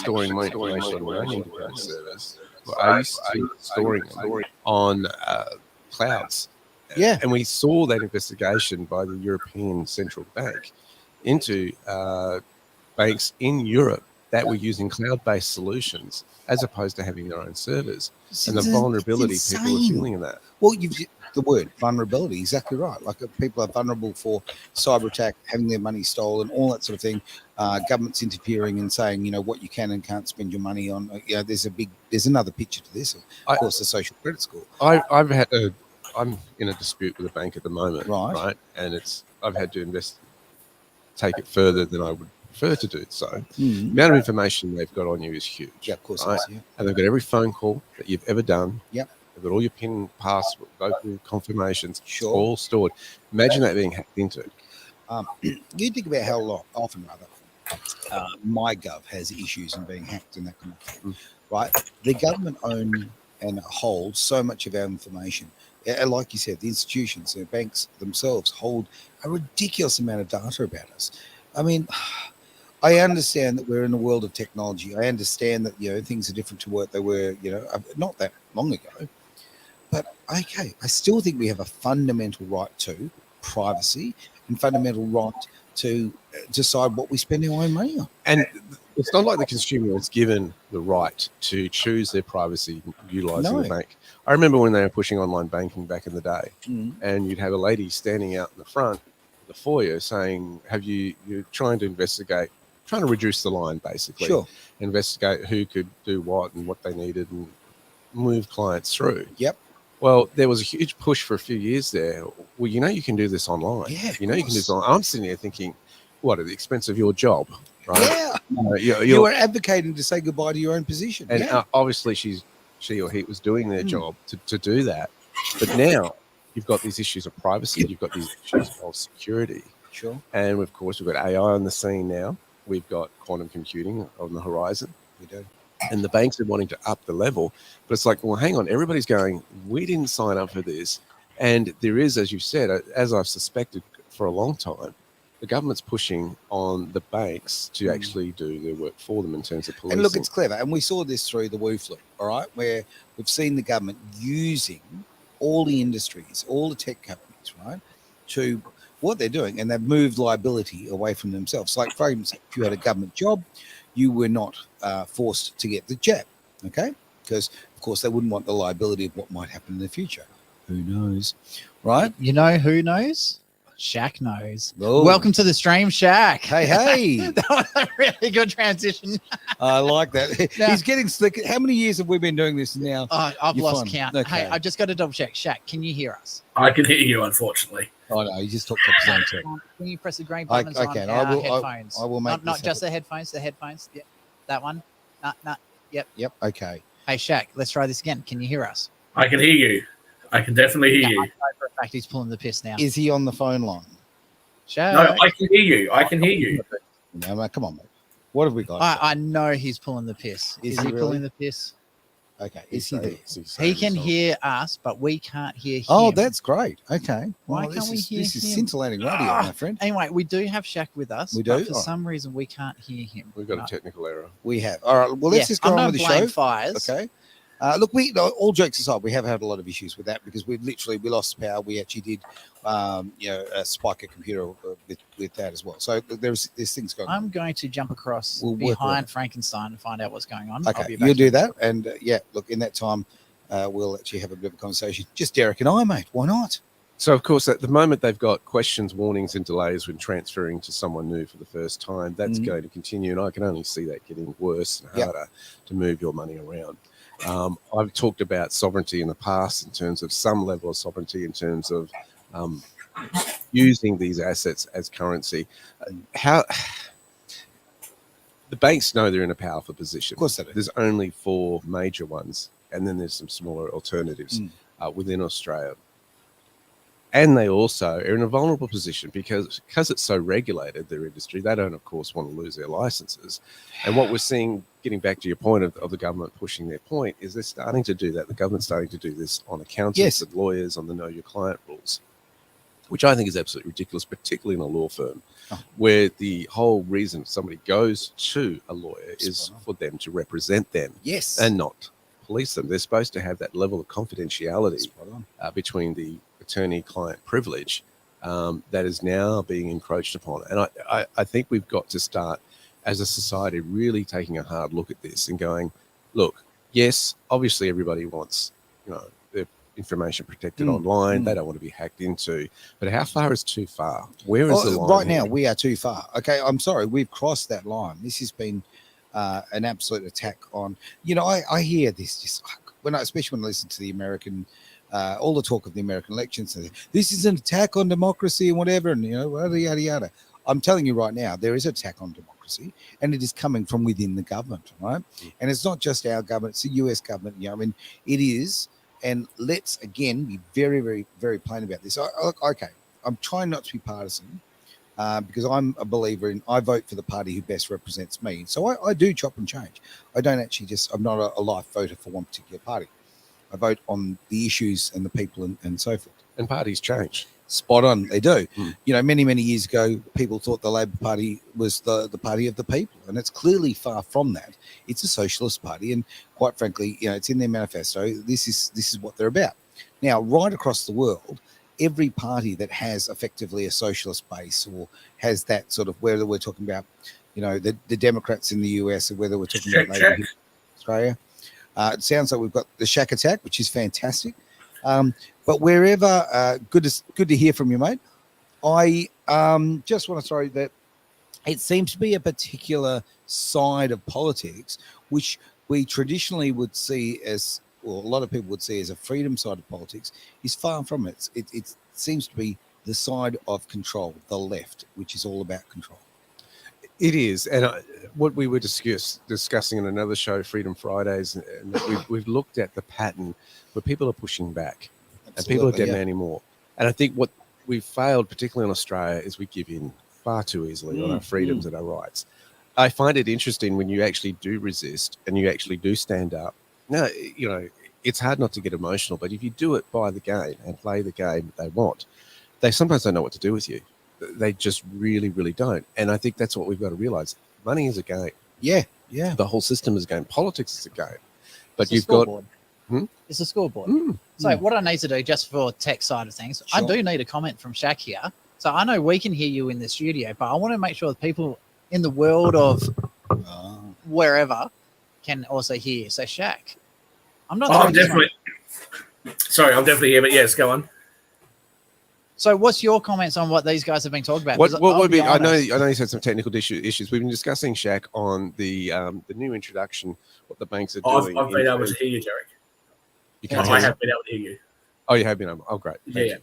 storing my information on your own independent servers. Well, I used to storing them on clouds. Yeah. And we saw that investigation by the European Central Bank into banks in Europe that were using cloud-based solutions as opposed to having their own servers, and the vulnerability people are feeling in that. Well, the word vulnerability, exactly right. Like people are vulnerable for cyber attack, having their money stolen, all that sort of thing. Governments interfering and saying, you know, what you can and can't spend your money on. You know, there's another picture to this. Of course, the social credit score. I'm in a dispute with a bank at the moment, right? And I've had to take it further than I would prefer to do so. The amount of information they've got on you is huge. Yeah, of course. Right? Yeah. And they've got every phone call that you've ever done. Yep. They've got all your PIN, password, vocal confirmations, all stored. Imagine that being hacked into. You think about how often MyGov has issues in being hacked and that kind of thing, right? The government own and hold so much of our information. Like you said, the institutions, the banks themselves hold a ridiculous amount of data about us. I mean, I understand that we're in a world of technology. I understand that, you know, things are different to what they were, you know, not that long ago. But, okay, I still think we have a fundamental right to privacy and fundamental right to decide what we spend our own money on. And it's not like the consumer was given the right to choose their privacy utilising the bank. I remember when they were pushing online banking back in the day, and you'd have a lady standing out in the front of the foyer saying, you're trying to investigate, trying to reduce the line, basically. Sure. Investigate who could do what and what they needed and move clients through. Yep. Well, there was a huge push for a few years there. Well, you know, you can do this online. Yeah, you know, you can do this online. I'm sitting there thinking, what, at the expense of your job, right? Yeah. You were advocating to say goodbye to your own position. And obviously she or he was doing their job to do that. But now you've got these issues of privacy. You've got these issues of security. Sure. And, of course, we've got AI on the scene now. We've got quantum computing on the horizon. We do. And the banks are wanting to up the level. But it's like, well, hang on. Everybody's going, we didn't sign up for this. And there is, as you said, as I've suspected for a long time, the government's pushing on the banks to actually do their work for them in terms of policing. And look, it's clever. And we saw this through the Wu flu, all right, where we've seen the government using all the industries, all the tech companies, right, to what they're doing. And they've moved liability away from themselves. Like, for example, if you had a government job, you were not forced to get the jab, okay? Because, of course, they wouldn't want the liability of what might happen in the future. Who knows, right? You know who knows? SHAK knows. Oh. Welcome to the stream, SHAK. Hey. That was a really good transition. I like that. Now, he's getting slick. How many years have we been doing this now? I've lost count. Okay. Hey, I just got to double check. SHAK, can you hear us? I can hear you, unfortunately. Oh, no, you just talked up his own too. Can you press the green buttons on headphones? I will make not just the headphones, Yep. That one. Yep. Yep. Okay. Hey, SHAK, let's try this again. Can you hear us? I can hear you. I can definitely hear you. I know for a fact he's pulling the piss now. Is he on the phone line? SHAK. No, I can hear you. I can hear you. No, mate, come on, mate. What have we got? I know he's pulling the piss. Is he pulling the piss? Okay. Is he there? He can hear us, but we can't hear him. Oh, that's great. Okay. Why can't we hear him? This is scintillating radio, my friend. Anyway, we do have SHAK with us. We do? But for some reason, we can't hear him. We've got a technical error. We have. All right. Well, let's just go on with the show. Fires. Okay. Look, all jokes aside, we have had a lot of issues with that because we lost power. We actually did, spike a computer with that as well. So there's things going on. I'm going to jump across behind Frankenstein and find out what's going on. Okay, you'll do that. And look, in that time, we'll actually have a bit of a conversation. Just Derek and I, mate. Why not? So, of course, at the moment, they've got questions, warnings, and delays when transferring to someone new for the first time. That's going to continue, and I can only see that getting worse and harder to move your money around. I've talked about sovereignty in the past in terms of some level of sovereignty in terms of using these assets as currency. How the banks know they're in a powerful position. Of course they do. There's only 4 major ones, and then there's some smaller alternatives within Australia. And they also are in a vulnerable position because it's so regulated, their industry, they don't, of course, want to lose their licenses. And what we're seeing, getting back to your point of the government pushing their point, is they're starting to do that. The government's starting to do this on accountants and lawyers on the Know Your Client rules. which I think is absolutely ridiculous, particularly in a law firm, Oh. where the whole reason somebody goes to a lawyer is Spot on. for them to represent them Yes. and not police them. They're supposed to have that level of confidentiality Spot on. between the attorney-client privilege that is now being encroached upon. And I think we've got to start, as a society, really taking a hard look at this and going, look, yes, obviously everybody wants, their information protected online. They don't want to be hacked into. But how far is too far? Where is the line? Right here? now, we are too far. Okay, I'm sorry. We've crossed that line. This has been an absolute attack on, I hear this just especially when I listen to the American, all the talk of the American elections. This is an attack on democracy and whatever, and, yada, yada, yada. I'm telling you right now, there is an attack on democracy, and it is coming from within the government, right? And it's not just our government, it's the US government. It is. And let's, again, be very, very, very plain about this. Okay, I'm trying not to be partisan because I'm a believer in, I vote for the party who best represents me. So I do chop and change. I don't actually I'm not a life voter for one particular party. I vote on the issues and the people and so forth. And parties change. Spot on, they do. Many, many years ago, people thought the Labor Party was the party of the people, and it's clearly far from that. It's a socialist party, and quite frankly, it's in their manifesto. This is what they're about. Now, right across the world, every party that has effectively a socialist base or has that sort of, whether we're talking about, the Democrats in the US or whether we're talking about Labor in Australia, it sounds like we've got the SHAK attack, which is fantastic. But wherever, good to hear from you, mate. I just want to throw that it seems to be a particular side of politics which we traditionally would see as, or a lot of people would see as a freedom side of politics, is far from it. It seems to be the side of control, the left, which is all about control. It is, and what we were discussing in another show, Freedom Fridays, and we've looked at the pattern where people are pushing back. Absolutely, and people are demanding more. And I think what we've failed, particularly in Australia, is we give in far too easily on our freedoms and our rights. I find it interesting when you actually do resist and you actually do stand up. Now, it's hard not to get emotional, but if you do it by the game and play the game they want, they sometimes don't know what to do with you. They just really, really don't. And I think that's what we've got to realize. Money is a game. Yeah. The whole system is a game. Politics is a game. But It's a scoreboard. So what I need to do just for tech side of things, Sure. I do need a comment from SHAK here. So I know we can hear you in the studio, but I want to make sure that people in the world of wherever can also hear you. So SHAK, I'm not. I'm definitely here, but yes, go on. So what's your comments on what these guys have been talking about? What 'Cause would I'll be? I know honest, he's had some technical issues. We've been discussing SHAK on the new introduction, what the banks are doing. I've been able to hear you, Derek. You can't I hear have been able to hear you. Oh, you have been able. Oh, great. Thank you.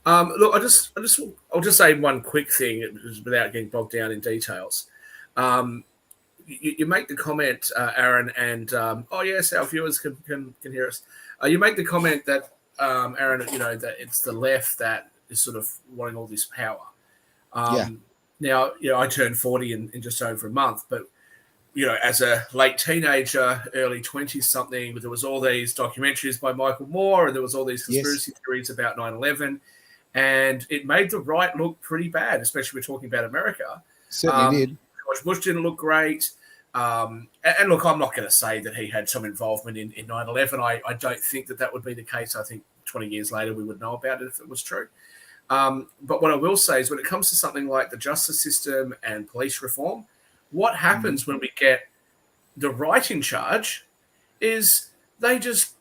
Look, I'll just say one quick thing without getting bogged down in details. You make the comment, Aaron, and yes, our viewers can hear us. You make the comment that Aaron, that it's the left that is sort of wanting all this power. Now, I turned 40 in just over a month, but as a late teenager, early 20s something, there was all these documentaries by Michael Moore, and there was all these conspiracy theories about 9/11, and it made the right look pretty bad, especially we're talking about America. Certainly did. George Bush didn't look great. And look, I'm not going to say that he had some involvement in 9/11. I don't think that would be the case. I think 20 years later we would know about it if it was true. But what I will say is when it comes to something like the justice system and police reform, what happens when we get the right in charge is they just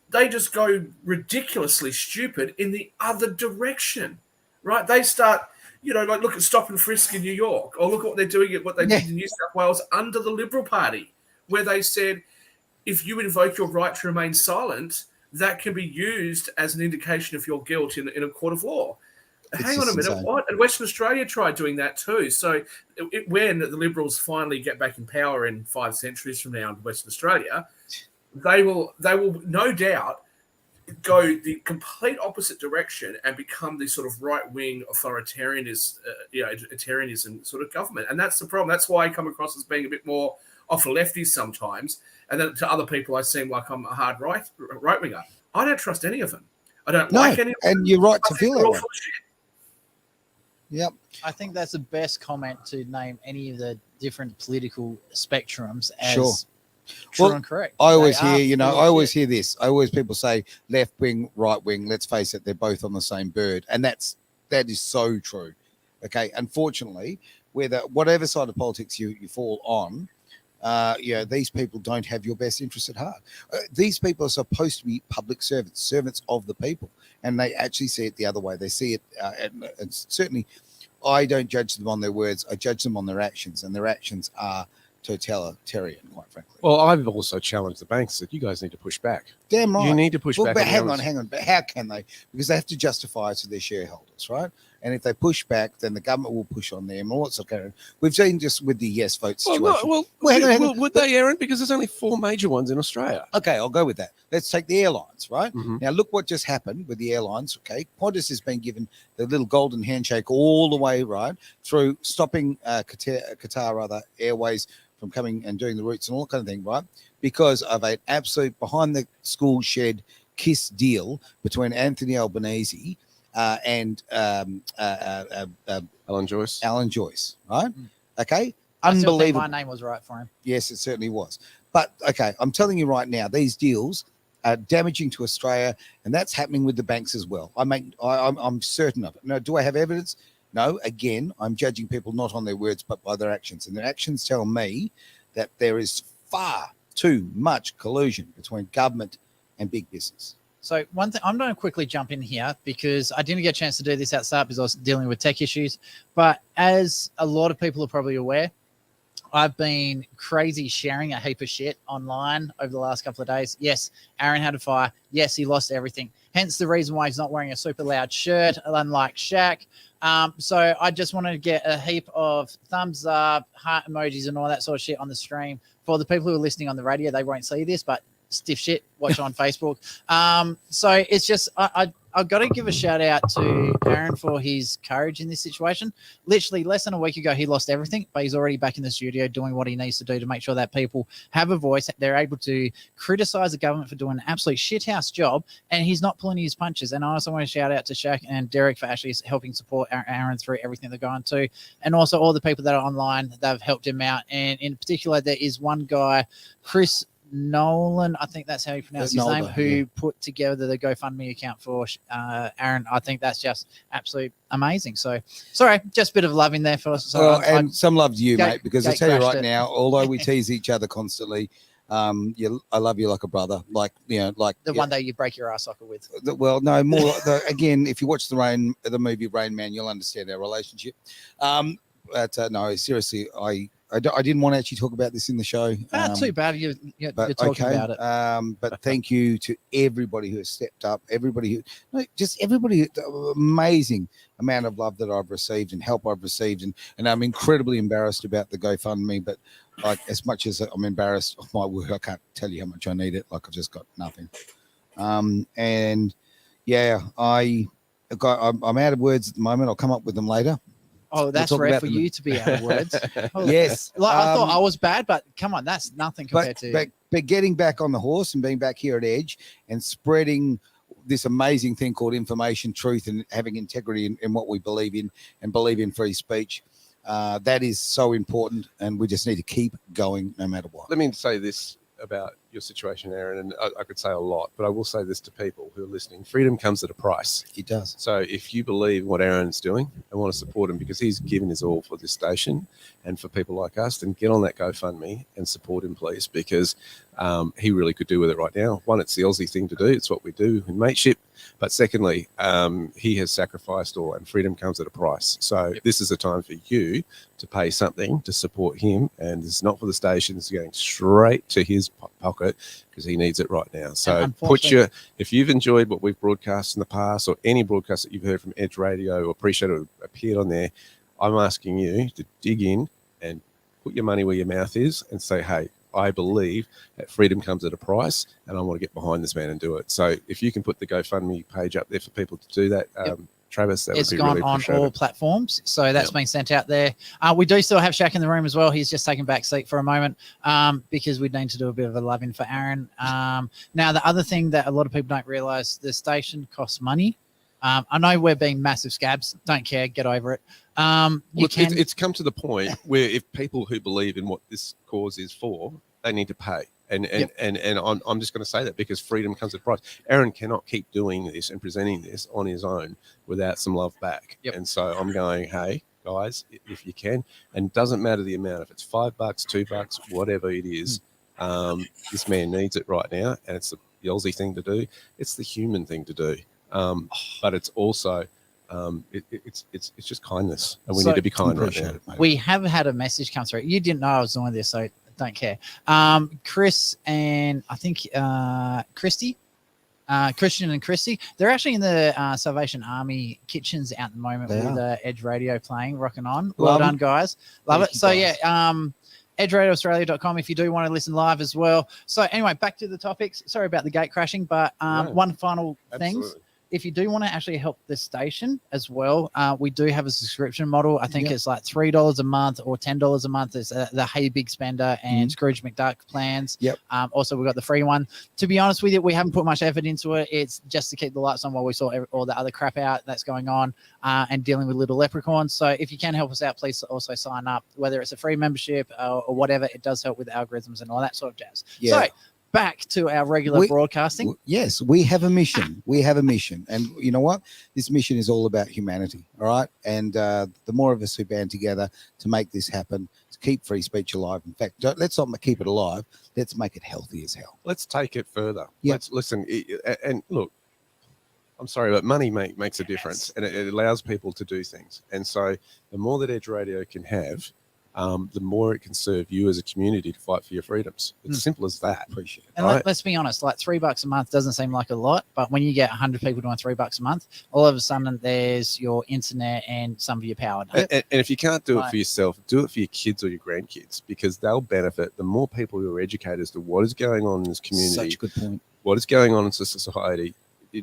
go ridiculously stupid in the other direction, right? They start, like look at stop and frisk in New York, or look at what they're doing at what they did in New South Wales under the Liberal Party, where they said if you invoke your right to remain silent, that can be used as an indication of your guilt in a court of law. Hang on a minute, what? And Western Australia tried doing that too. So when the Liberals finally get back in power in 5 centuries from now in Western Australia, they will no doubt go the complete opposite direction and become this sort of right-wing authoritarianism sort of government. And that's the problem. That's why I come across as being a bit more off a lefty sometimes. And then to other people, I seem like I'm a hard right-winger. I don't trust any of them. I don't like any of them. And you're right to feel that way. Yep. I think that's the best comment to name any of the different political spectrums as Sure. true Well, and correct. I always They are hear, full of I always shit. hear this. I always people say left wing, right wing. Let's face it, they're both on the same bird, and that is so true. Okay, unfortunately, whatever side of politics you fall on, these people don't have your best interests at heart. These people are supposed to be public servants of the people, and they actually see it the other way. They see it, and certainly, I don't judge them on their words. I judge them on their actions, and their actions are totalitarian, quite frankly. Well, I've also challenged the banks that you guys need to push back. Damn right. You need to push back. But on the hang others. on. But how can they? Because they have to justify it to their shareholders, right? And if they push back, then the government will push on them. Or what's okay? We've seen just with the yes vote situation. Well, hang on. would they, Aaron? Because there's only 4 major ones in Australia. Okay, I'll go with that. Let's take the airlines, right? Mm-hmm. Now, look what just happened with the airlines, okay? Qantas has been given the little golden handshake all the way, right, through stopping Qatar Airways from coming and doing the routes and all that kind of thing, right? Because of an absolute behind-the-school shed kiss deal between Anthony Albanese and Alan Joyce. Alan Joyce, right? Okay? I still think Unbelievable. my name was right for him. Yes, it certainly was. But okay, I'm telling you right now, these deals are damaging to Australia, and that's happening with the banks as well. I'm certain of it. Now, do I have evidence? No. Again, I'm judging people not on their words, but by their actions, and their actions tell me that there is far too much collusion between government and big business. So one thing, I'm going to quickly jump in here because I didn't get a chance to do this at start because I was dealing with tech issues. But as a lot of people are probably aware, I've been crazy sharing a heap of shit online over the last couple of days. Yes, Aaron had a fire. Yes, he lost everything. Hence the reason why he's not wearing a super loud shirt, unlike SHAK. So I just wanted to get a heap of thumbs up, heart emojis, and all that sort of shit on the stream. For the people who are listening on the radio, they won't see this, but stiff shit, watch on Facebook. So it's just I've got to give a shout out to Aaron for his courage in this situation. Literally less than a week ago, he lost everything, but he's already back in the studio doing what he needs to do to make sure that people have a voice. They're able to criticize the government for doing an absolute shithouse job, and he's not pulling his punches. And I also want to shout out to SHAK and Derek for actually helping support Aaron through everything they're going to, and also all the people that are online that have helped him out. And in particular, there is one guy, Chris Nolan, I think that's how you pronounce his name, who put together the GoFundMe account for Aaron. I think that's just absolutely amazing. So, sorry, just a bit of love in there for us. So and some love to you, mate, because I tell you right now, although we tease each other constantly, I love you like a brother, like the one day you break your ass socket with. Well, no, more again. If you watch the movie Rain Man, you'll understand our relationship. But no, seriously, I didn't want to actually talk about this in the show. Too bad you're talking about it. But thank you to everybody who has stepped up, everybody, amazing amount of love that I've received and help I've received. And I'm incredibly embarrassed about the GoFundMe, but like as much as I'm embarrassed of my work, I can't tell you how much I need it. Like I've just got nothing. And yeah, I'm out of words at the moment. I'll come up with them later. Oh, that's rare for you to be out of words. Yes. Like, I thought I was bad, but come on, that's nothing compared to... But getting back on the horse and being back here at Edge and spreading this amazing thing called information, truth, and having integrity in what we believe in and believe in free speech, that is so important, and we just need to keep going no matter what. Let me say this about your situation, Aaron, and I could say a lot, but I will say this to people who are listening. Freedom comes at a price. It does. So if you believe what Aaron's doing and want to support him because he's given his all for this station and for people like us, then get on that GoFundMe and support him, please, because he really could do with it right now. One, it's the Aussie thing to do. It's what we do in mateship. But secondly, he has sacrificed all, and freedom comes at a price. So this is a time for you to pay something to support him, and it's not for the station. It's going straight to his pocket because he needs it right now. So if you've enjoyed what we've broadcast in the past or any broadcast that you've heard from Edge Radio or appreciate it appeared on there, I'm asking you to dig in and put your money where your mouth is and say, hey, I believe that freedom comes at a price, and I want to get behind this man and do it. So if you can put the GoFundMe page up there for people to do that, Travis, that would be really appreciated. It's gone on all platforms, so that's been sent out there. We do still have SHAK in the room as well. He's just taking back seat for a moment because we need to do a bit of a love-in for Aaron. Now, the other thing that a lot of people don't realise, the station costs money. I know we're being massive scabs. Don't care. Get over it. It's come to the point where if people who believe in what this cause is for, they need to pay. And I'm just going to say that because freedom comes at a price. Aaron cannot keep doing this and presenting this on his own without some love back. Yep. And so I'm going, hey, guys, if you can, and it doesn't matter the amount, if it's $5, $2, whatever it is, this man needs it right now, and it's the Aussie thing to do. It's the human thing to do, but it's also it's just kindness, and we need to be kind right now. We have had a message come through. You didn't know I was doing this, so don't care. Chris and I think Christy. Christian and Christy, they're actually in the Salvation Army kitchens at the moment with Edge Radio playing, rocking on. Well done, guys. Love it. So, edgeradioaustralia.com if you do want to listen live as well. So, anyway, back to the topics. Sorry about the gate crashing, but one final thing. If you do want to actually help the station as well, we do have a subscription model. I think it's like $3 a month or $10 a month. It's the Hey Big Spender and Scrooge McDuck plans. Yep. Also, we've got the free one. To be honest with you, we haven't put much effort into it. It's just to keep the lights on while we sort all the other crap out that's going on and dealing with little leprechauns. So if you can help us out, please also sign up, whether it's a free membership or whatever. It does help with algorithms and all that sort of jazz. Yeah. So, back to our regular broadcasting. Yes, we have a mission. We have a mission. And you know what? This mission is all about humanity, all right? And the more of us who band together to make this happen, to keep free speech alive. In fact, let's not keep it alive. Let's make it healthy as hell. Let's take it further. Yep. Let's listen. And look, I'm sorry, but money makes a difference, and it allows people to do things. And so the more that Edge Radio can have, the more it can serve you as a community to fight for your freedoms. It's as simple as that. Appreciate it. And let's be honest, like $3 a month doesn't seem like a lot, but when you get 100 people doing $3 a month, all of a sudden there's your internet and some of your power. And if you can't do it for yourself, do it for your kids or your grandkids, because they'll benefit. The more people who are educated as to what is going on in this community, such a good point. What is going on in society,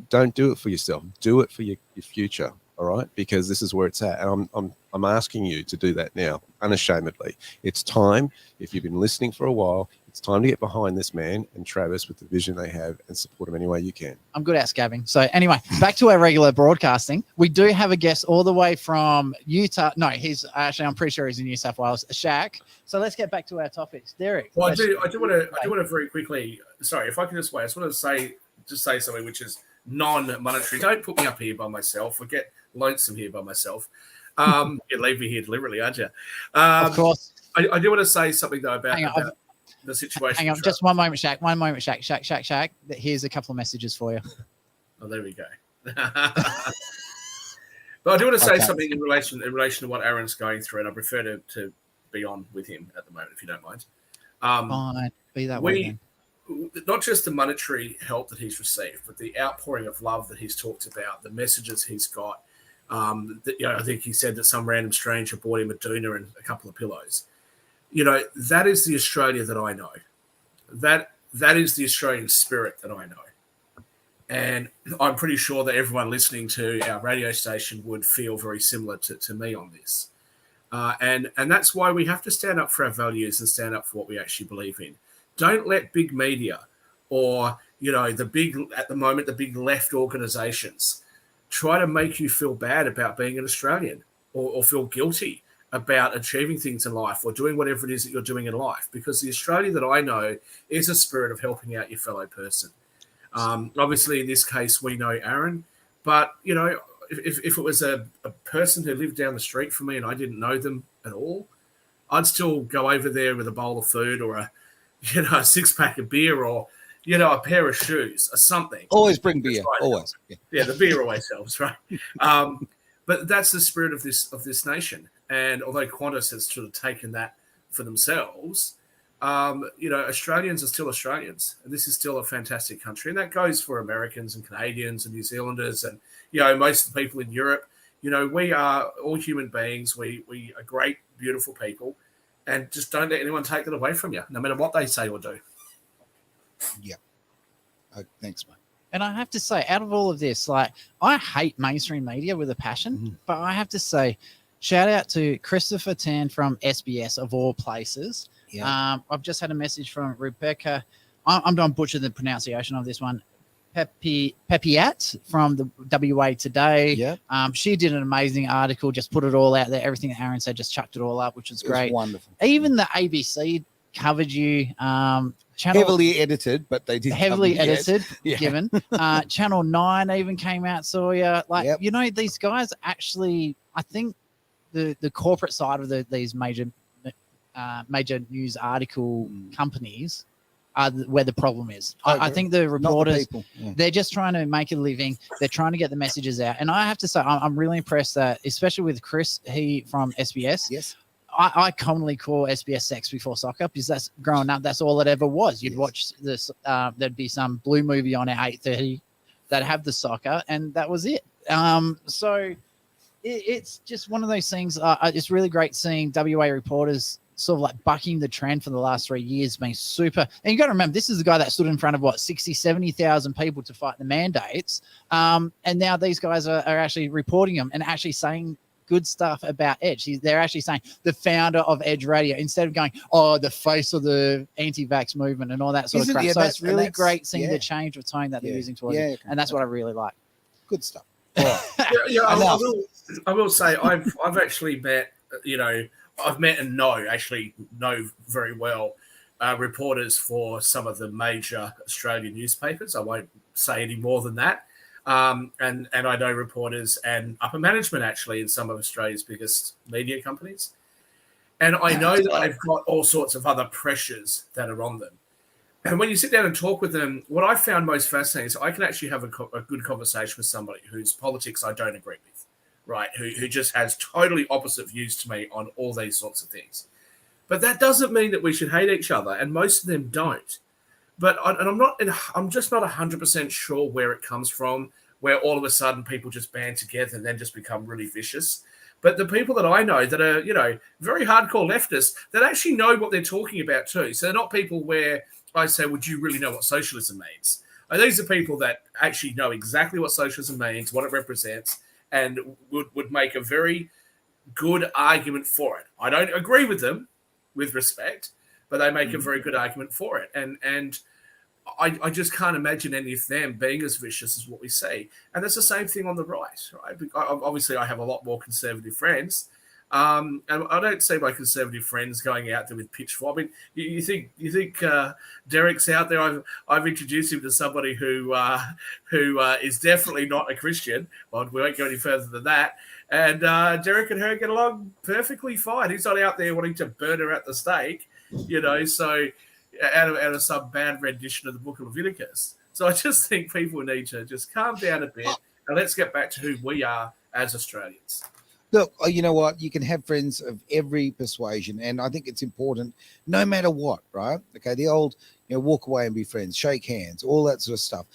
don't do it for yourself. Do it for your future. All right, because this is where it's at, and I'm asking you to do that now, unashamedly. It's time. If you've been listening for a while, it's time to get behind this man and Travis with the vision they have and support them any way you can. I'm good at scabbing. So anyway, back to our regular broadcasting. We do have a guest all the way from Utah. No, he's actually, I'm pretty sure he's in New South Wales, SHAK. So let's get back to our topics. Derek. Well, I do want to very quickly. Sorry, if I can just wait. I just want to say something which is non-monetary. Don't put me up here by myself. I get lonesome here by myself. You leave me here deliberately, aren't you? Of course. I do want to say something though about the situation. Hang on, just one moment, Shaq. One moment, Shaq. Shaq. Here's a couple of messages for you. Oh, there we go. But I do want to say something in relation to what Aaron's going through, and I prefer to be on with him at the moment, if you don't mind. Fine, be that way then. Not just the monetary help that he's received, but the outpouring of love that he's talked about, the messages he's got. I think he said that some random stranger bought him a doona and a couple of pillows. That is the Australia that I know. That is the Australian spirit that I know. And I'm pretty sure that everyone listening to our radio station would feel very similar to me on this. And that's why we have to stand up for our values and stand up for what we actually believe in. Don't let big media or, the big left organizations try to make you feel bad about being an Australian or feel guilty about achieving things in life or doing whatever it is that you're doing in life, because the Australia that I know is a spirit of helping out your fellow person. Obviously, in this case, we know Aaron, but, if it was a person who lived down the street from me and I didn't know them at all, I'd still go over there with a bowl of food or a six-pack of beer or, a pair of shoes or something. Always bring beer. Always. Yeah, the beer always helps, right? But that's the spirit of this nation. And although Qantas has sort of taken that for themselves, Australians are still Australians. And this is still a fantastic country. And that goes for Americans and Canadians and New Zealanders and, most of the people in Europe. We are all human beings. We are great, beautiful people. And just don't let anyone take that away from you, no matter what they say or do. Yeah. Thanks, mate. And I have to say, out of all of this, I hate mainstream media with a passion, but I have to say, shout out to Christopher Tan from SBS, of all places. Yeah. I've just had a message from Rebecca. I'm going to butcher the pronunciation of this one. Pepiat from the WA Today. Yeah. She did an amazing article, just put it all out there. Everything that Aaron said, just chucked it all up, which was great. It was wonderful. Even the ABC covered you. Heavily edited, but they did heavily edited. Yeah. Given Channel 9 even came out, saw you. Like, Yep. you know, these guys actually, I think the corporate side of these major news article companies are where the problem is. I think the reporters, people. Yeah. they're just trying to make a living. They're trying to get the messages out. And I have to say, I'm really impressed that, especially with Chris, he from SBS. Yes. I commonly call SBS Sex Before Soccer because that's growing up. That's all it ever was. You'd watch this. There'd be some blue movie on at 8:30 that have the soccer, and that was it. So it's just one of those things. It's really great seeing WA reporters sort of like bucking the trend for the last 3 years, being super. And you got to remember, this is the guy that stood in front of 60, 70,000 people to fight the mandates. And now these guys are actually reporting them and actually saying good stuff about Edge. They're actually saying the founder of Edge Radio instead of going, the face of the anti-vax movement and all that sort of crap. So it's really great seeing the change of tone that they're using towards it. And that's what I really like. Good stuff. I will say I've actually met, I've met and know very well reporters for some of the major Australian newspapers. I won't say any more than that. And I know reporters and upper management actually in some of Australia's biggest media companies. And I know that they've got all sorts of other pressures that are on them. And when you sit down and talk with them, what I found most fascinating is I can actually have a good conversation with somebody whose politics I don't agree with, right? Who just has totally opposite views to me on all these sorts of things. But that doesn't mean that we should hate each other, and most of them don't. But I'm just not 100% sure where it comes from, where all of a sudden people just band together and then just become really vicious. But the people that I know that are, very hardcore leftists that actually know what they're talking about too. So they're not people where I say, would you really know what socialism means? These are people that actually know exactly what socialism means, what it represents, and would make a very good argument for it. I don't agree with them, with respect, but they make a very good argument for it. And I just can't imagine any of them being as vicious as what we see. And that's the same thing on the right. Obviously, I have a lot more conservative friends. And I don't see my conservative friends going out there with pitchforks. I mean, you think Derek's out there? I've introduced him to somebody who is definitely not a Christian. Well, we won't go any further than that. And Derek and her get along perfectly fine. He's not out there wanting to burn her at the stake, So out of some bad rendition of the Book of Leviticus. So I just think people need to just calm down a bit and let's get back to who we are as Australians. Look, you know what? You can have friends of every persuasion, and I think it's important, no matter what, right? Okay, the old, walk away and be friends, shake hands, all that sort of stuff.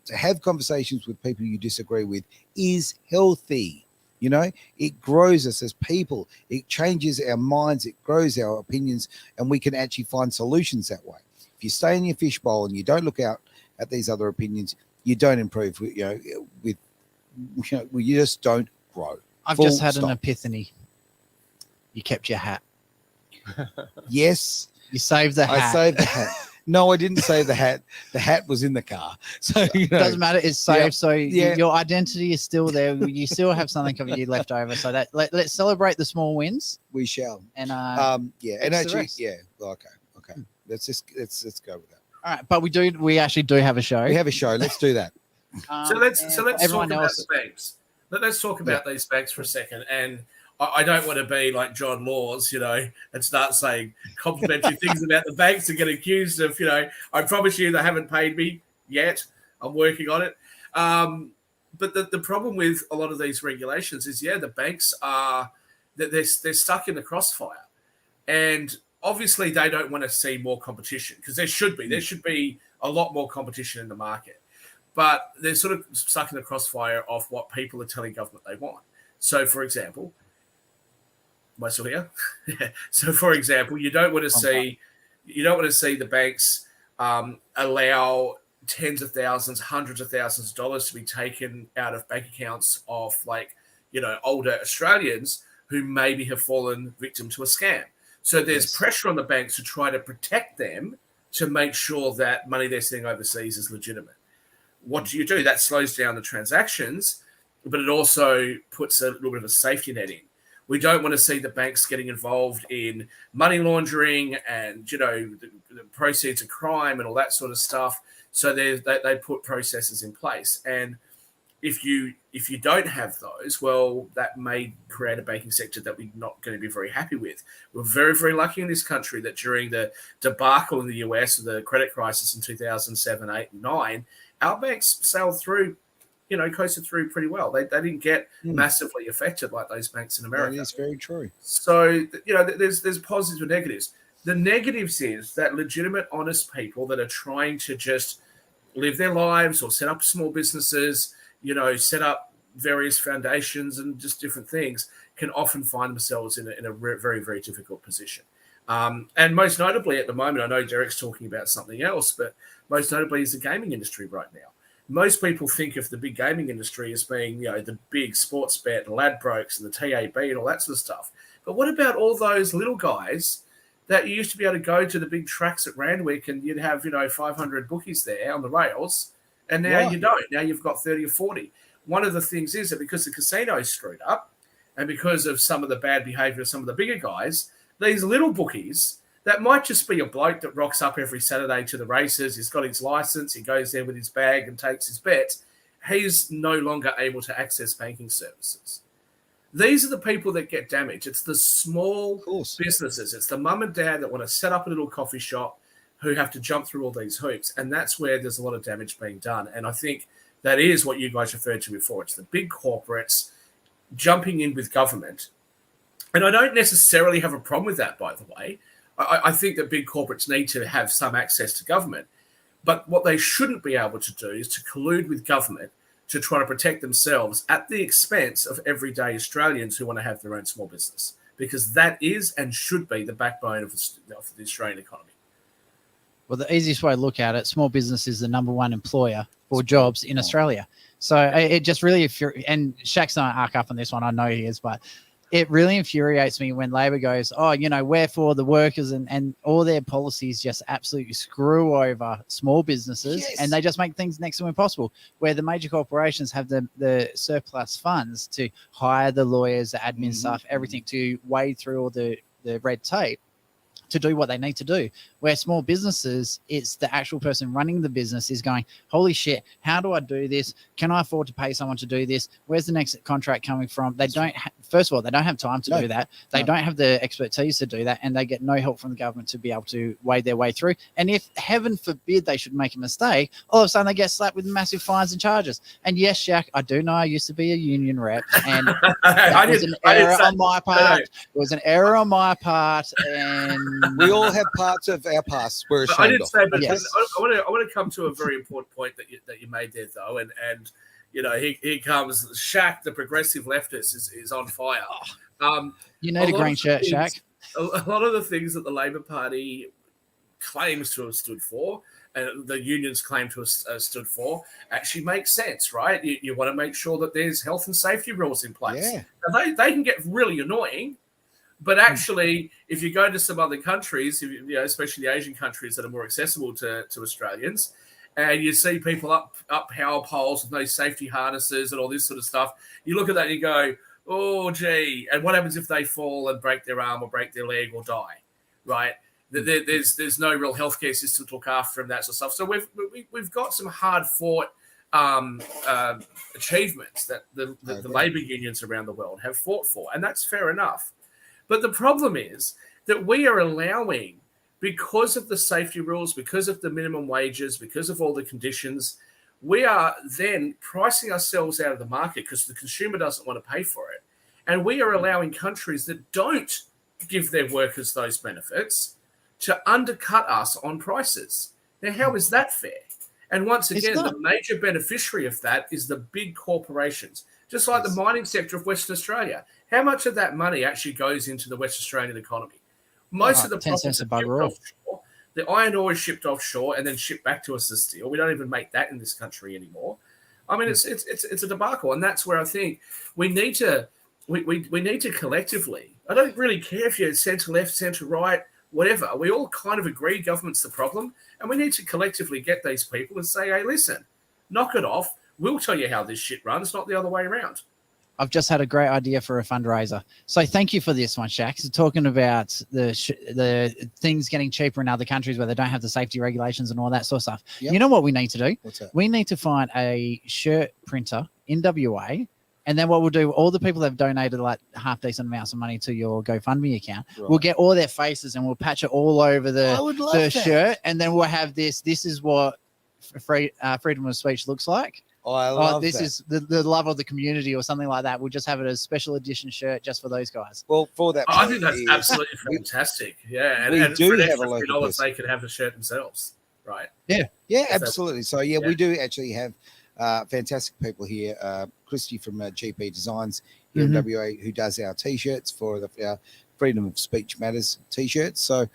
To have conversations with people you disagree with is healthy. It grows us as people. It changes our minds. It grows our opinions, and we can actually find solutions that way. If you stay in your fishbowl and you don't look out at these other opinions, you don't improve. You just don't grow. I've just had an epiphany. You kept your hat. Yes. You saved the hat. I saved the hat. No, I didn't save the hat. The hat was in the car. So, doesn't matter. It's saved. Yeah. So your identity is still there. You still have something of you left over. So that let's celebrate the small wins. We shall. And and actually, well, okay. Let's go with that. All right, but we actually do have a show. We have a show. Let's do that. So let's talk about the banks. Let's talk about these banks for a second. And I don't want to be like John Laws, and start saying complimentary things about the banks and get accused of, I promise you they haven't paid me yet. I'm working on it. But the problem with a lot of these regulations is, the banks they're stuck in the crossfire. And obviously they don't want to see more competition because there should be. There should be a lot more competition in the market. But they're sort of stuck in the crossfire of what people are telling government they want. So, for example, am I still here? So, for example, you don't want to see the banks allow tens of thousands, hundreds of thousands of dollars to be taken out of bank accounts of older Australians who maybe have fallen victim to a scam. So there's pressure on the banks to try to protect them to make sure that money they're sending overseas is legitimate. what do you do? That slows down the transactions, but it also puts a little bit of a safety net in. We don't want to see the banks getting involved in money laundering and, the proceeds of crime and all that sort of stuff. So they put processes in place. And if you don't have those, well, that may create a banking sector that we're not going to be very happy with. We're very, very lucky in this country that during the debacle in the US of the credit crisis in 2007, 8, and 9, our banks sailed through, coasted through pretty well. They didn't get massively affected like those banks in America. That is very true. So, there's positives and negatives. The negatives is that legitimate, honest people that are trying to just live their lives or set up small businesses, set up various foundations and just different things can often find themselves in a very, very difficult position. And most notably at the moment, I know Derek's talking about something else, but most notably is the gaming industry right now. Most people think of the big gaming industry as being, the big sports bet, the Ladbrokes and the TAB and all that sort of stuff. But what about all those little guys that you used to be able to go to the big tracks at Randwick and you'd have, 500 bookies there on the rails, and now you don't. Now you've got 30 or 40. One of the things is that because the casino's screwed up and because of some of the bad behavior of some of the bigger guys, these little bookies, that might just be a bloke that rocks up every Saturday to the races. He's got his license. He goes there with his bag and takes his bets. He's no longer able to access banking services. These are the people that get damaged. It's the small businesses. It's the mum and dad that want to set up a little coffee shop who have to jump through all these hoops. And that's where there's a lot of damage being done. And I think that is what you guys referred to before. It's the big corporates jumping in with government. And I don't necessarily have a problem with that, by the way. I think that big corporates need to have some access to government. But what they shouldn't be able to do is to collude with government to try to protect themselves at the expense of everyday Australians who want to have their own small business, because that is and should be the backbone of the Australian economy. Well, the easiest way to look at it, small business is the number one employer for jobs in Australia. So it just really, and Shaq's not arc up on this one, I know he is, but it really infuriates me when Labor goes, we're for the workers, and all their policies just absolutely screw over small businesses, and they just make things next to impossible, where the major corporations have the surplus funds to hire the lawyers, the admin staff, everything to wade through all the red tape to do what they need to do. Where small businesses, it's the actual person running the business is going, holy shit, how do I do this? Can I afford to pay someone to do this? Where's the next contract coming from? They don't, first of all, they don't have time to do that. They don't have the expertise to do that, and they get no help from the government to be able to wade their way through. And if, heaven forbid, they should make a mistake, all of a sudden they get slapped with massive fines and charges. And yes, Shaq, I do know I used to be a union rep, and that was an error on my part. It was an error on my part, and we all have parts of our past we're ashamed I didn't of. say, but Yes. I want to come to a very important point that you made there, though, and here comes SHAK, the progressive leftist, is on fire. you need a green shirt, Shaq. A lot of the things that the Labor Party claims to have stood for, and the unions claim to have stood for, actually makes sense, right? You want to make sure that there's health and safety rules in place. Yeah. Now, they can get really annoying. But actually, if you go to some other countries, especially the Asian countries that are more accessible to Australians, and you see people up power poles with no safety harnesses and all this sort of stuff, you look at that and you go, oh, gee. And what happens if they fall and break their arm or break their leg or die, right? There's no real healthcare system to look after them, that sort of stuff. So we've got some hard-fought achievements that the labour unions around the world have fought for, and that's fair enough. But the problem is that we are allowing, because of the safety rules, because of the minimum wages, because of all the conditions, we are then pricing ourselves out of the market because the consumer doesn't want to pay for it. And we are allowing countries that don't give their workers those benefits to undercut us on prices. Now, how is that fair? And once again, the major beneficiary of that is the big corporations, just like the mining sector of Western Australia. How much of that money actually goes into the West Australian economy? Most of the profits are shipped offshore. The iron ore is shipped offshore and then shipped back to us as steel. We don't even make that in this country anymore. I mean, it's a debacle, and that's where I think we need to collectively. I don't really care if you're centre left, centre right, whatever. We all kind of agree government's the problem, and we need to collectively get these people and say, hey, listen, Knock it off. We'll tell you how this shit runs, not the other way around. I've just had a great idea for a fundraiser. So thank you for this one, SHAK. So talking about the things getting cheaper in other countries where they don't have the safety regulations and all that sort of stuff. Yep. You know what we need to do? What's that? We need to find a shirt printer in WA. And then what we'll do, all the people that have donated like half decent amounts of money to your GoFundMe account, we'll get all their faces and we'll patch it all over the shirt. And then we'll have this is what freedom of speech looks like. Oh, I love this that. is the love of the community or something like that. We'll just have it as a special edition shirt just for those guys. Well, for that, I think that's absolutely fantastic. Yeah, and, we and do for an have extra a local $3, person. they could have the shirt themselves, right? Yeah, absolutely. So yeah, Yeah. we do actually have fantastic people here. Christy from GP Designs here in WA, who does our t-shirts for our Freedom of Speech Matters t-shirts. So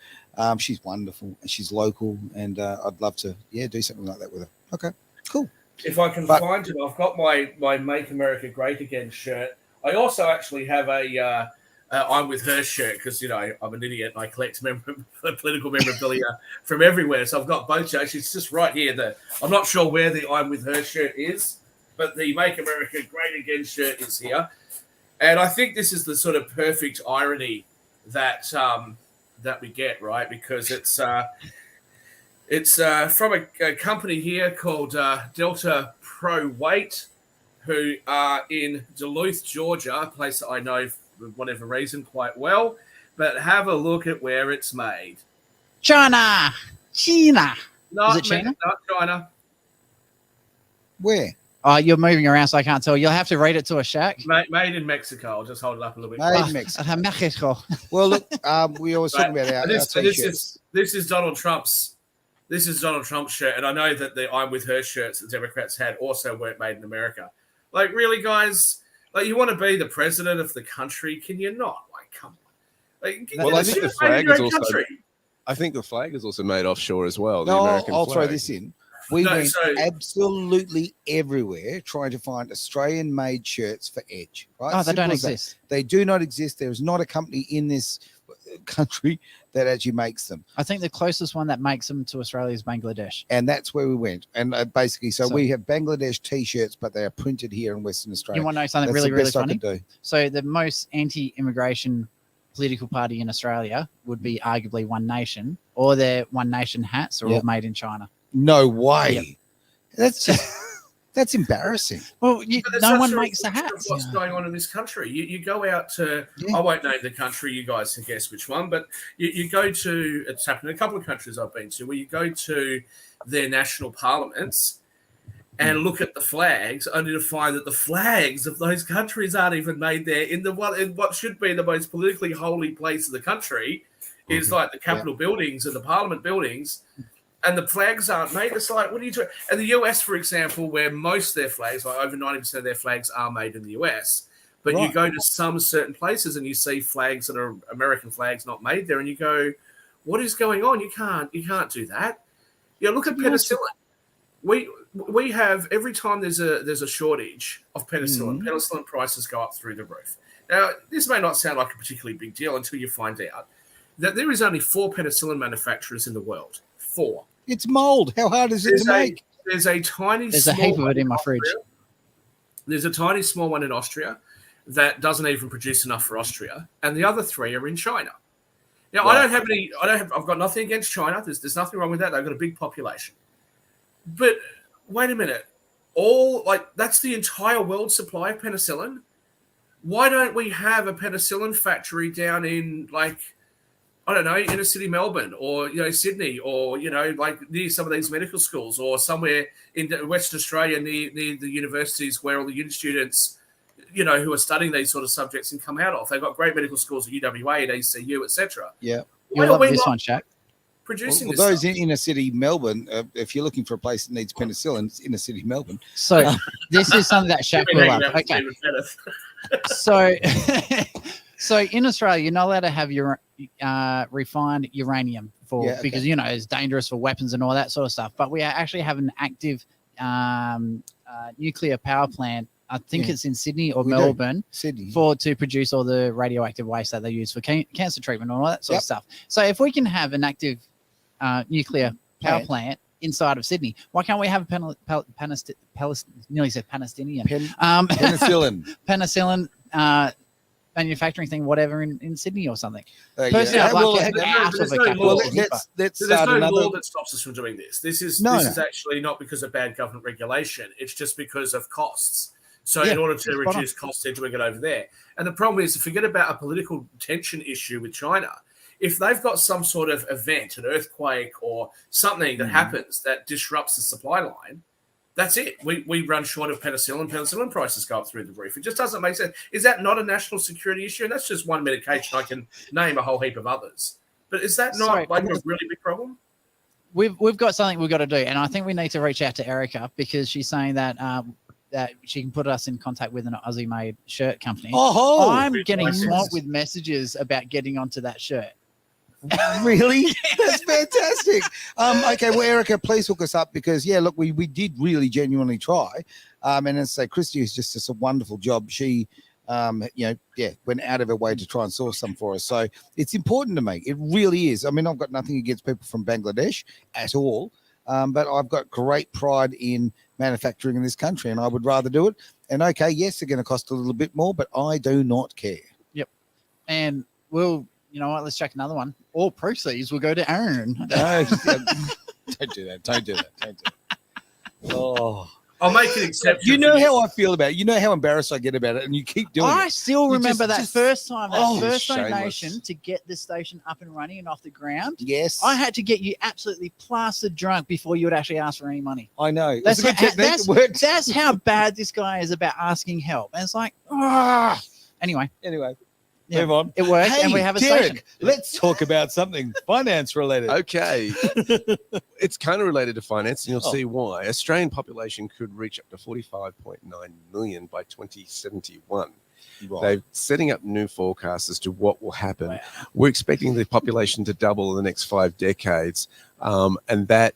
she's wonderful. She's local, and I'd love to do something like that with her. Okay, cool. If I can find it, I've got my Make America Great Again shirt. I also actually have a I'm with her shirt because, you know, I'm an idiot and I collect political memorabilia from everywhere. So I've got both shirts. It's just right here. I'm not sure where the I'm with her shirt is, but the Make America Great Again shirt is here. And I think this is the sort of perfect irony that that we get, right? Because it's from a company here called Delta Pro Weight, who are in Duluth, Georgia, a place that I know for whatever reason quite well. But have a look at where it's made. China. Not Is it China? Not China. Where? You're moving around, so I can't tell. You'll have to read it to a SHAK. Made in Mexico. I'll just hold it up a little bit. Made in Mexico. Mexico. Well, look, we always talking about our this is Donald Trump's. This is Donald Trump's shirt, and I know that the I'm with her shirts that Democrats had also weren't made in America. Like, really, guys? Like, you want to be the president of the country? Can you not? Like, come on. Like, Well, I think the flag is also. I think the flag is also made offshore as well. The American I'll flag. throw this in. We went absolutely everywhere trying to find Australian-made shirts for Edge. Right? Oh, they don't exist. They do not exist. There is not a company in this country that actually makes them. I think the closest one that makes them to Australia is Bangladesh. And that's where we went. And basically, so we have Bangladesh T-shirts, but they are printed here in Western Australia. You want to know something That's really, the really best I funny? could do. So the most anti-immigration political party in Australia would be arguably One Nation, or their One Nation hats are all made in China. No way. Yep. That's just that's embarrassing. Well, no one makes the reflection hats. of what's going on in this country? You go out to, I won't name the country, you guys can guess which one, but you go to, it's happened in a couple of countries I've been to, where you go to their national parliaments and look at the flags, only to find that the flags of those countries aren't even made there in what should be the most politically holy place of the country, is like the Capitol buildings and the Parliament buildings. And the flags aren't made. It's like, what are you doing? And the US, for example, where most of their flags, like over 90% of their flags, are made in the US. But you go to some certain places and you see flags that are American flags not made there, and you go, "What is going on? You can't do that." Yeah, look at penicillin. We have, every time there's a shortage of penicillin, penicillin prices go up through the roof. Now, this may not sound like a particularly big deal until you find out that there is only 4 penicillin manufacturers in the world. 4. It's mold. How hard is it to make? There's a tiny. There's a heap of it in my fridge. There's a tiny small one in Austria that doesn't even produce enough for Austria, and the other 3 are in China. Now, I've got nothing against China. There's nothing wrong with that. They've got a big population. But wait a minute. That's the entire world supply of penicillin. Why don't we have a penicillin factory down in, like, I don't know, inner city Melbourne, or, you know, Sydney, or, you know, like near some of these medical schools, or somewhere in Western Australia near the universities where all the uni students, you know, who are studying these sort of subjects can come out of. They've got great medical schools at UWA, at ECU, etc. Yeah. You'll love this one, SHAK. Producing Well, this those stuff. in inner city Melbourne, if you're looking for a place that needs penicillin, it's inner city Melbourne. So this is something that SHAK will love. Okay. So in Australia, you're not allowed to have your refined uranium because, you know, it's dangerous for weapons and all that sort of stuff. But we actually have an active nuclear power plant. I think it's in Sydney or Melbourne to produce all the radioactive waste that they use for cancer treatment and all that sort of stuff. So if we can have an active nuclear power plant inside of Sydney. Why can't we have a nearly said Palestinian penicillin. penicillin manufacturing thing, whatever, in Sydney or something? Yeah. Personally, I'd Well, like to get out of a capital. let's There's start no another. law that stops us from doing this. This is actually not because of bad government regulation. It's just because of costs. So in order to reduce costs, they're doing it over there. And the problem is, forget about a political tension issue with China. If they've got some sort of event, an earthquake or something that happens that disrupts the supply line, that's it. We run short of penicillin. Penicillin prices go up through the roof. It just doesn't make sense. Is that not a national security issue? And that's just one medication. I can name a whole heap of others. But is that not like a really big problem? We've got something we've got to do, and I think we need to reach out to Erica because she's saying that that she can put us in contact with an Aussie-made shirt company. Oh, I'm getting swamped with messages about getting onto that shirt. Really? That's fantastic. Okay, well, Erica, please hook us up because, look, we did really genuinely try. And as I say, Christy is just a wonderful job. She, went out of her way to try and source some for us. So it's important to me. It really is. I mean, I've got nothing against people from Bangladesh at all. But I've got great pride in manufacturing in this country, and I would rather do it. And okay, yes, they're going to cost a little bit more, but I do not care. Yep. And you know what? Let's check another one. All proceeds will go to Aaron. No, don't do that. Don't do that. Oh. I'll make an exception. You know how I feel about it. You know how embarrassed I get about it, and you keep doing it. I still remember that first time, first shameless. donation to get this station up and running and off the ground. Yes. I had to get you absolutely plastered drunk before you would actually ask for any money. I know. That's a good technique. It works. That's how bad this guy is about asking help. And it's like, Anyway. Move on. It works, hey, and we have a Derek, station. let's talk about something finance related. Okay. It's kind of related to finance, and you'll see why. Australian population could reach up to 45.9 million by 2071. Right. They're setting up new forecasts as to what will happen. Wow. We're expecting the population to double in the next 5 decades. And that,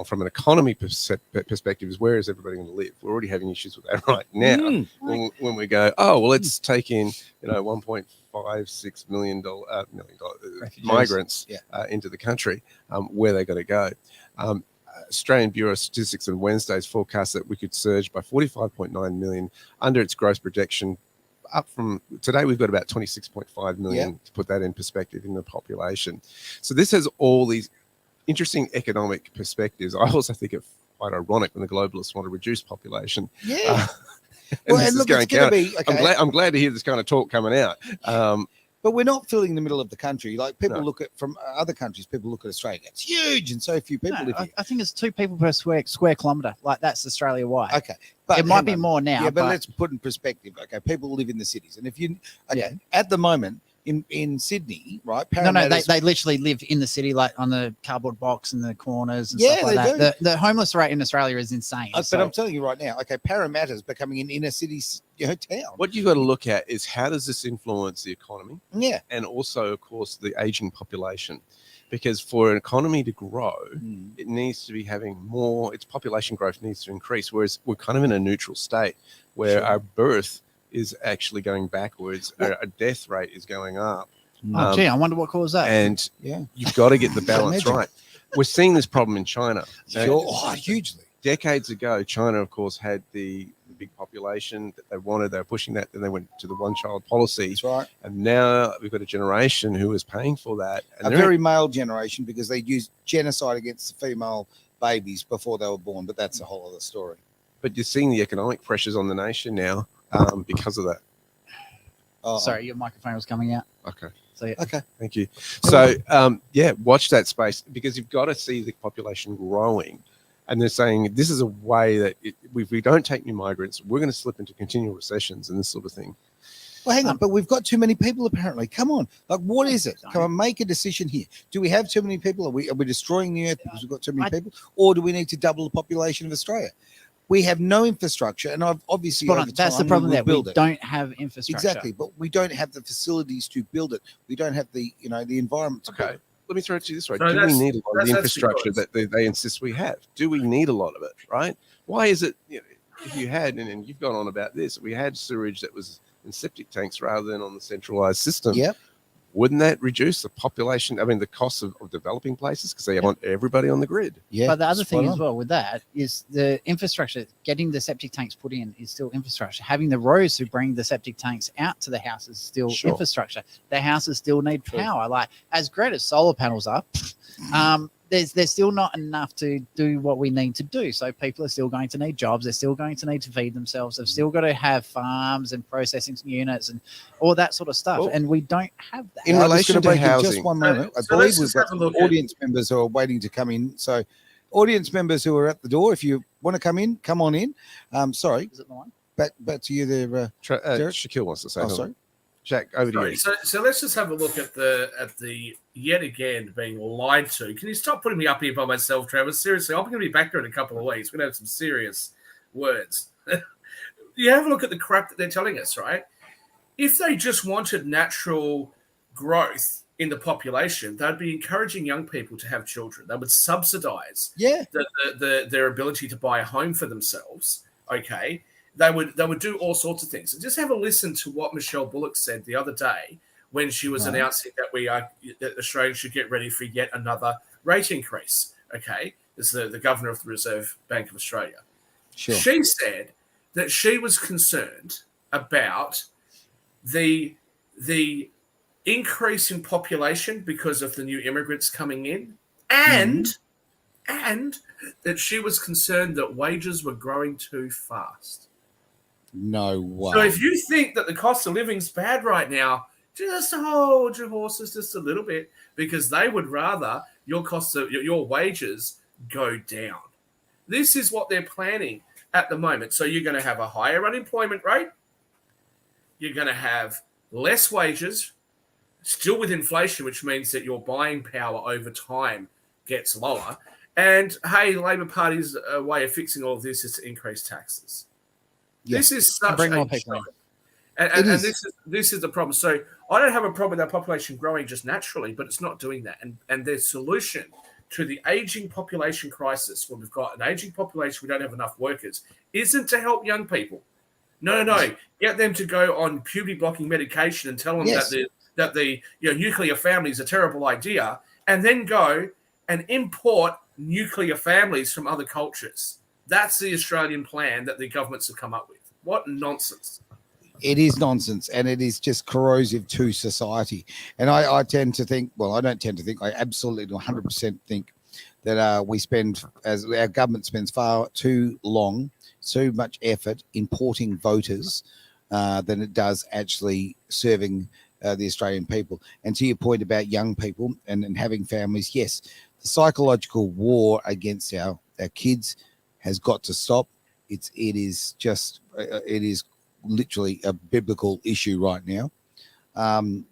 from an economy perspective, is where is everybody going to live? We're already having issues with that right now. When we go, let's take in, $1.56 million migrants into the country, where they got to go. Australian Bureau of Statistics on Wednesday's forecast that we could surge by 45.9 million under its gross projection. Up from today, we've got about 26.5 million to put that in perspective in the population. So this has all these interesting economic perspectives. I also think it's quite ironic when the globalists want to reduce population. Yeah. I'm glad to hear this kind of talk coming out. But we're not filling the middle of the country. Like people look at from other countries, people look at Australia. It's huge, and so few people live here. I think it's 2 people per square kilometre. Like that's Australia wide. Okay, but it might be more now. Yeah, but let's put in perspective. Okay, people live in the cities, and if you at the moment in Sydney, right? No, they literally live in the city, like on the cardboard box in the corners and stuff like that. The homeless rate in Australia is insane. But I'm telling you right now, okay, Parramatta's becoming an inner city town. What you got to look at is how does this influence the economy? Yeah. And also, of course, the aging population. Because for an economy to grow, it needs to be having more, its population growth needs to increase, whereas we're kind of in a neutral state where our birth is actually going backwards. Our death rate is going up. I wonder what caused that. And you've got to get the balance right. We're seeing this problem in China. Hugely. Decades ago, China, of course, had the big population that they wanted. They were pushing that. Then they went to the one-child policy. That's right. And now we've got a generation who is paying for that. And a very male generation because they used genocide against the female babies before they were born. But that's a whole other story. But you're seeing the economic pressures on the nation now because of that. Sorry, your microphone was coming out. Okay. So okay. Thank you. So watch that space because you've got to see the population growing. And they're saying this is a way that if we don't take new migrants, we're going to slip into continual recessions and this sort of thing. Well, hang on, but we've got too many people apparently. Come on, like what is it? Come on, make a decision here. Do we have too many people? Are we destroying the earth because we've got too many people, or do we need to double the population of Australia? We have no infrastructure, and I've obviously that's the problem that we don't have infrastructure. Exactly, but we don't have the facilities to build it. We don't have the the environment to build it. Let me throw it to you this way. Do we need a lot of the infrastructure that they insist we have? Do we need a lot of it, right? Why is it, if you had, and you've gone on about this, we had sewage that was in septic tanks rather than on the centralized system. Yep. wouldn't that reduce the population? I mean, the cost of developing places because they want everybody on the grid. Yeah. But the other thing spot as on. well with that is the infrastructure. Getting the septic tanks put in is still infrastructure. Having the roads to bring the septic tanks out to the houses is still Sure. infrastructure. The houses still need True. power. Like as great as solar panels are, there's still not enough to do what we need to do. So people are still going to need jobs. They're still going to need to feed themselves. They've still got to have farms and processing units and all that sort of stuff. Well, and we don't have that. in I'm just relation gonna to break in just housing- one moment. I So believe let's we've just got have a look audience members who are waiting to come in. So, audience members who are at the door, if you want to come in, come on in. Sorry, Is it the one? back to you there. Derek? Shaquille wants to say Oh, something. sorry. Jack, over to Sorry, you. so let's just have a look at the yet again being lied to. Can you stop putting me up here by myself, Trevor? Seriously, I'm going to be back there in a couple of weeks. We're going to have some serious words. You have a look at the crap that they're telling us, right? If they just wanted natural growth in the population, they'd be encouraging young people to have children. They would subsidize Yeah. their ability to buy a home for themselves. Okay. They would do all sorts of things. And just have a listen to what Michelle Bullock said the other day when she was announcing that Australians should get ready for yet another rate increase. Okay, as the governor of the Reserve Bank of Australia, Sure. she said that she was concerned about the increase in population because of the new immigrants coming in, and that she was concerned that wages were growing too fast. No way. So if you think that the cost of living's bad right now, just hold your horses just a little bit, because they would rather your wages go down. This is what they're planning at the moment. So you're going to have a higher unemployment rate. You're going to have less wages, still with inflation, which means that your buying power over time gets lower. And hey, Labor Party's way of fixing all of this is to increase taxes. Yes. This is such Bring more a people in. joke. And this is the problem. So I don't have a problem with our population growing just naturally, but it's not doing that. And their solution to the aging population crisis, when we've got an aging population, we don't have enough workers, isn't to help young people. No. Get them to go on puberty blocking medication and tell them that the nuclear family is a terrible idea, and then go and import nuclear families from other cultures. That's the Australian plan that the governments have come up with. What nonsense. It is nonsense, and it is just corrosive to society. And I tend to think, well, I don't tend to think, I absolutely 100% think that as our government spends far too much effort importing voters than it does actually serving the Australian people. And to your point about young people and having families, yes, the psychological war against our kids has got to stop. It is literally a biblical issue right now. And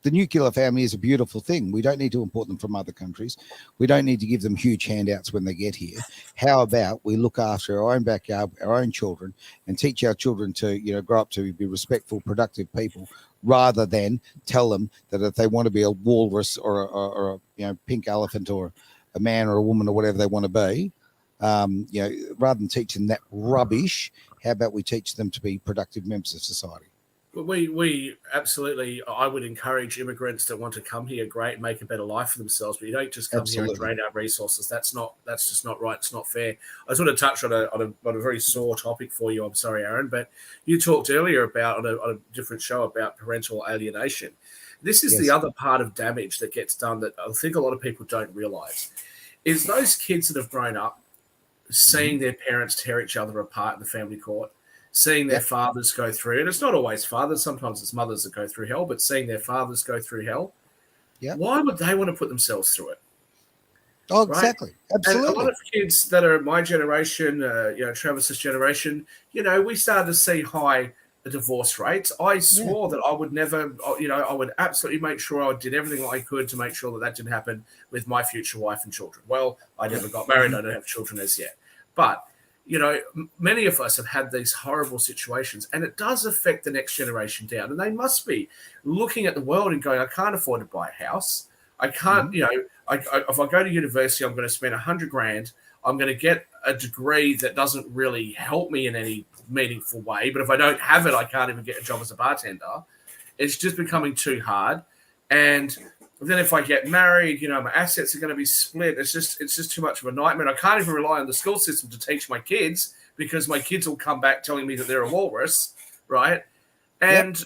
the nuclear family is a beautiful thing. We don't need to import them from other countries. We don't need to give them huge handouts when they get here. How about we look after our own backyard, our own children, and teach our children to, grow up to be respectful, productive people, rather than tell them that if they want to be a walrus or a pink elephant or a man or a woman or whatever they want to be, rather than teaching that rubbish, how about we teach them to be productive members of society? We absolutely, I would encourage immigrants that want to come here, great, make a better life for themselves, but you don't just come here and drain our resources. That's just not right. It's not fair. I just want to touch on a very sore topic for you. I'm sorry, Aaron, but you talked earlier about on a different show about parental alienation. This is the other part of damage that gets done that I think a lot of people don't realize, is those kids that have grown up seeing their parents tear each other apart in the family court, seeing their fathers go through, and it's not always fathers, sometimes it's mothers that go through hell, but seeing their fathers go through hell, why would they want to put themselves through it? Oh, exactly. Absolutely. And a lot of kids that are my generation, Travis's generation, we started to see high divorce rates. I swore that I would never, I would absolutely make sure I did everything I could to make sure that didn't happen with my future wife and children. Well, I never got married. I don't have children as yet. But many of us have had these horrible situations, and it does affect the next generation down. And they must be looking at the world and going, I can't afford to buy a house. I can't, if I go to university, I'm going to spend $100,000. I'm going to get a degree that doesn't really help me in any meaningful way. But if I don't have it, I can't even get a job as a bartender. It's just becoming too hard. And then if I get married, my assets are going to be split. It's just too much of a nightmare. I can't even rely on the school system to teach my kids because my kids will come back telling me that they're a walrus, right? And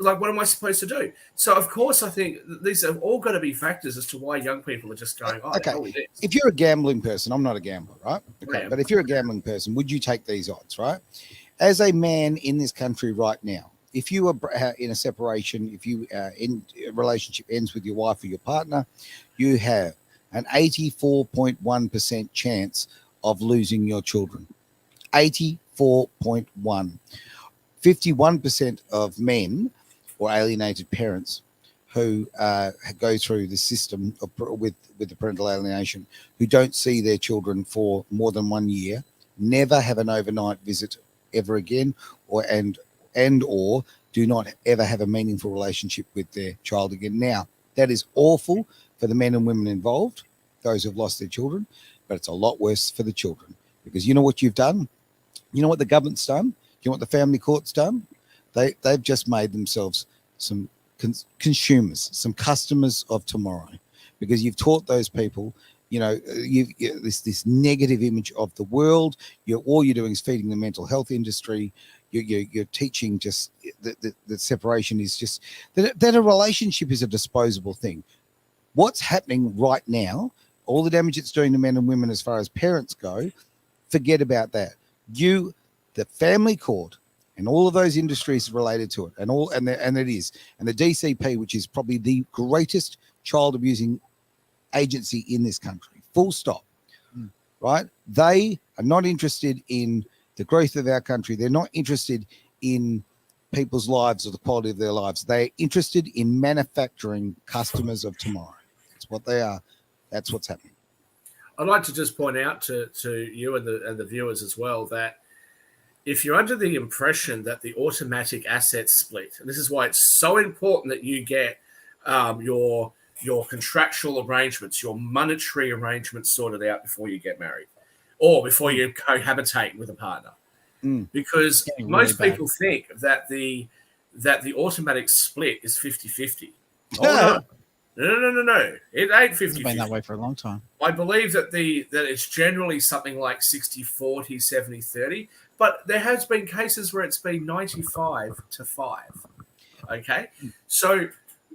like, what am I supposed to do? So, of course, I think these have all got to be factors as to why young people are just going, If you're a gambling person, I'm not a gambler, right? Okay, Yeah. but if you're a gambling person, would you take these odds, right? As a man in this country right now, if you are in a separation, if you in a relationship ends with your wife or your partner, you have an 84.1% chance of losing your children. 84.1. 51% of men or alienated parents who go through the system with the parental alienation, who don't see their children for more than 1 year, never have an overnight visit ever again, or do not ever have a meaningful relationship with their child again. Now, that is awful for the men and women involved, those who've lost their children, but it's a lot worse for the children, because you know what you've done? You know what the government's done? You know what the family court's done? They've just made themselves some consumers, some customers of tomorrow, because you've taught those people, this negative image of the world. All you're doing is feeding the mental health industry. You're teaching just that separation is just that a relationship is a disposable thing. What's happening right now, all the damage it's doing to men and women as far as parents go, forget about that. The family court and all of those industries related to it, and the DCP, which is probably the greatest child abusing agency in this country, full stop. Right? They are not interested in the growth of our country. They're not interested in people's lives or the quality of their lives. They're interested in manufacturing customers of tomorrow. That's what they are. That's what's happening. I'd like to just point out to you and the viewers as well that if you're under the impression that the automatic asset split, and this is why it's so important that you get your contractual arrangements, your monetary arrangements sorted out before you get married or before you cohabitate with a partner. Because most people think that the automatic split is 50-50. Oh, no. It ain't 50-50. It's been that way for a long time. I believe that it's generally something like 60-40, 70-30, but there has been cases where it's been 95-5. Okay? So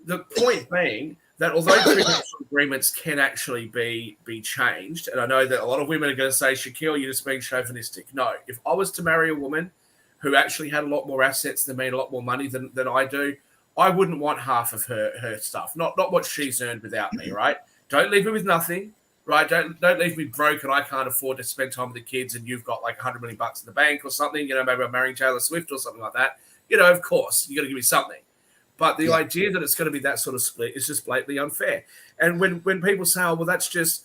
the point being that although prenuptial agreements can actually be changed, and I know that a lot of women are going to say, Shaquille, you're just being chauvinistic. No, if I was to marry a woman who actually had a lot more assets than me and a lot more money than I do, I wouldn't want half of her stuff, not what she's earned without me, right? Don't leave me with nothing, right? Don't leave me broke and I can't afford to spend time with the kids and you've got like $100 million in the bank or something, maybe I'm marrying Taylor Swift or something like that. Of course, you got to give me something. But the idea that it's going to be that sort of split is just blatantly unfair. And when people say, oh, well, that's just